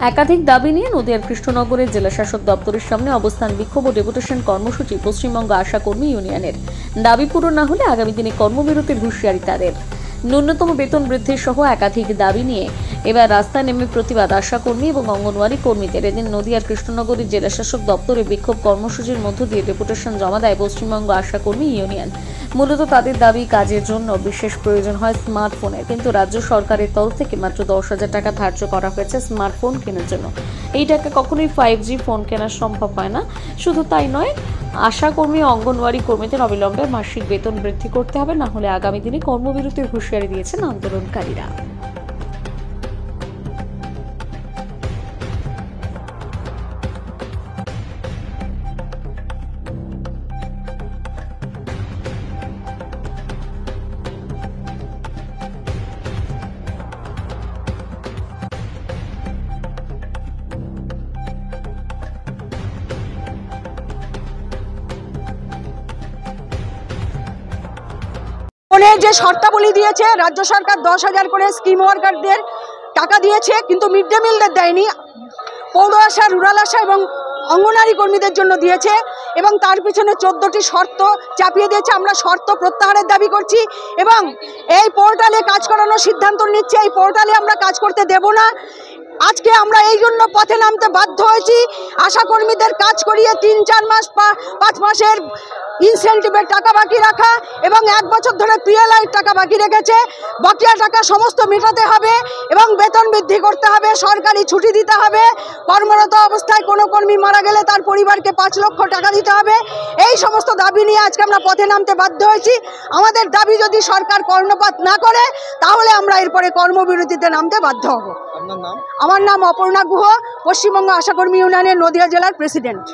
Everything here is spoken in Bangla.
একাধিক দাবি নিয়ে নদিয়ার কৃষ্ণনগরের জেলা শাসক দপ্তরের সামনে অবস্থান বিক্ষোভ ও ডেপুটেশন কর্মসূচি পশ্চিমবঙ্গ আশা কর্মী ইউনিয়নের। দাবি পূরণ না হলে আগামী দিনে কর্মবিরতির হুঁশিয়ারি তাদের। ন্যূনতম বেতন বৃদ্ধি সহ একাধিক দাবি নিয়ে এবার রাস্তায় নেমে প্রতিবাদ আশা কর্মী এবং অঙ্গনওয়াড়ি কর্মীদের। এদিন নদিয়ার কৃষ্ণনগরের জেলা শাসক দপ্তরে বিক্ষোভ কর্মসূচির মধ্য দিয়ে ডেপুটেশন জমা দেয় পশ্চিমবঙ্গ আশা কর্মী ইউনিয়ন। মূলত তাদের দাবি, কাজের জন্য বিশেষ প্রয়োজন হয় স্মার্টফোনের, কিন্তু রাজ্য সরকারের তরফ থেকে মাত্র 10,000 টাকা ধার্য করা হয়েছে স্মার্টফোন কেনার জন্য। এই টাকা কখনোই 5G ফোন কেনা সম্ভব হয় না। শুধু তাই নয়, আশা কর্মী অঙ্গনওয়াড়ি কর্মীদের অবিলম্বে মাসিক বেতন বৃদ্ধি করতে হবে, না হলে আগামী দিনে কর্মবিরতির হুঁশিয়ারি দিয়েছেন আন্দোলনকারীরা। যে শর্তাবলী দিয়েছে রাজ্য সরকার 10,000 করে স্কিম ওয়ার্কারদের টাকা দিয়েছে, কিন্তু মিড ডে মিলদের দেয়নি। পৌর আশা, রুরাল আশা এবং অঙ্গনওয়াড়ি কর্মীদের জন্য দিয়েছে এবং তার পিছনে 14টি শর্ত চাপিয়ে দিয়েছে। আমরা শর্ত প্রত্যাহারের দাবি করছি এবং এই পোর্টালে কাজ করানোর সিদ্ধান্ত নিচ্ছে। এই পোর্টালে আমরা কাজ করতে দেব না। আজকে আমরা এই জন্য পথে নামতে বাধ্য হয়েছি। আশা কর্মীদের কাজ করিয়ে 3-4 মাস 5 মাসের ইনসেন্টিভের টাকা বাকি রাখা এবং 1 বছর ধরে পিএলআই টাকা বাকি রেখেছে। বকেয়া টাকা সমস্ত মেটাতে হবে এবং বেতন বৃদ্ধি করতে হবে, সরকারি ছুটি দিতে হবে। কর্মরত অবস্থায় কোনো কর্মী মারা গেলে তার পরিবারকে 5 লক্ষ টাকা দিতে হবে। এই সমস্ত দাবি নিয়ে আজকে আমরা পথে নামতে বাধ্য হয়েছি। আমাদের দাবি যদি সরকার কর্ণপাত না করে তাহলে আমরা এরপরে কর্মবিরতিতে নামতে বাধ্য হব। আমার নাম অপর্ণা গুহ, পশ্চিমবঙ্গ আশা কর্মী ইউনিয়নের নদিয়া জেলার প্রেসিডেন্ট।